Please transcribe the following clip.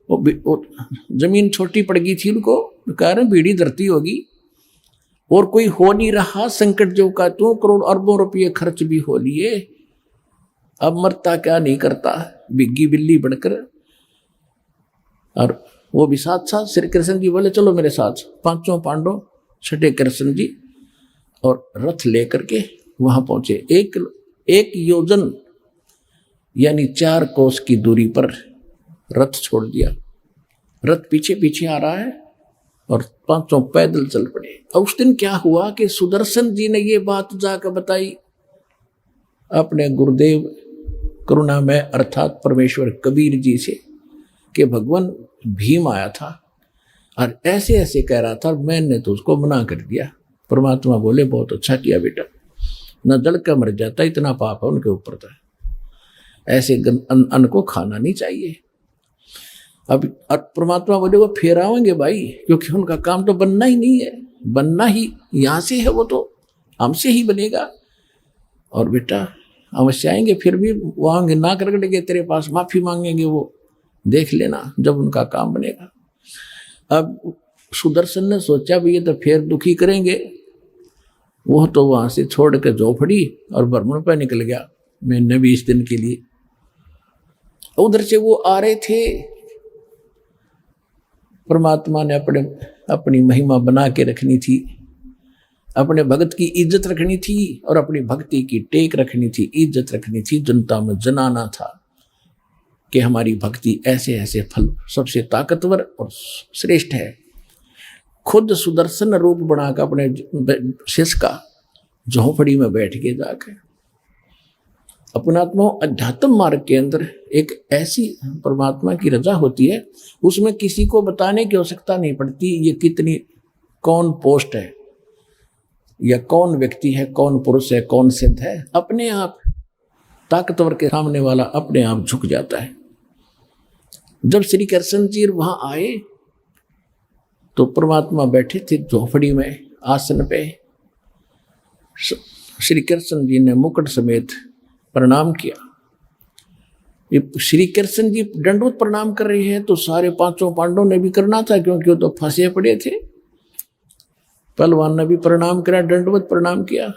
वो जमीन छोटी पड़ गई थी उनको, कह रहे बीड़ी धरती होगी और कोई हो नहीं रहा संकट जो का, तो करोड़ अरबों रुपये खर्च भी हो लिए, अब मरता क्या नहीं करता, बिग्गी बिल्ली बनकर। और वो भी साथ साथ श्री कृष्ण जी बोले चलो मेरे साथ, पांचों पांडव छठे कृष्ण जी और रथ लेकर के वहां पहुंचे। एक योजन यानी 4 कोस की दूरी पर रथ छोड़ दिया, रथ पीछे पीछे आ रहा है और पांचों पैदल चल पड़े। और उस दिन क्या हुआ कि सुदर्शन जी ने ये बात जाकर बताई अपने गुरुदेव करुणामय अर्थात परमेश्वर कबीर जी से कि भगवान भीम आया था और ऐसे ऐसे कह रहा था, मैंने तो उसको मना कर दिया। परमात्मा बोले बहुत अच्छा किया बेटा, न जल का मर जाता, इतना पाप है उनके ऊपर था, ऐसे अन्न को खाना नहीं चाहिए। अब परमात्मा बोले वो फिर आएंगे भाई, क्योंकि उनका काम तो बनना ही नहीं है, बनना ही यहाँ से है, वो तो हमसे ही बनेगा। और बेटा अवश्य आएंगे, फिर भी वो आएंगे ना करके तेरे पास माफी मांगेंगे, वो देख लेना जब उनका काम बनेगा। अब सुदर्शन ने सोचा भी ये तो फिर दुखी करेंगे, वो तो वहां से छोड़ के झोपड़ी और भ्रमण पर निकल गया, मैंने भी इस दिन के लिए। उधर से वो आ रहे थे, परमात्मा ने अपनी महिमा बना के रखनी थी, अपने भगत की इज्जत रखनी थी और अपनी भक्ति की टेक रखनी थी, इज्जत रखनी थी, जनता में जनाना था कि हमारी भक्ति ऐसे ऐसे फल सबसे ताकतवर और श्रेष्ठ है। खुद सुदर्शन रूप बनाकर अपने शिष्य का झोंपड़ी में बैठ के जाकर अपनात्मा अध्यात्म मार्ग के अंदर एक ऐसी परमात्मा की रजा होती है, उसमें किसी को बताने की आवश्यकता नहीं पड़ती ये कितनी कौन पोस्ट है या कौन व्यक्ति है, कौन पुरुष है, कौन सिद्ध है, अपने आप ताकतवर के सामने वाला अपने आप झुक जाता है। जब श्री कृष्ण जी वहां आए तो परमात्मा बैठे थे झोपड़ी में आसन पे, श्री कृष्ण जी ने मुकुट समेत प्रणाम किया। श्री कृष्ण जी दंडवत प्रणाम कर रहे हैं तो सारे पांचों पांडवों ने भी करना था, क्योंकि वो तो फंसे पड़े थे। पहलवान ने भी प्रणाम किया, दंडवत प्रणाम किया।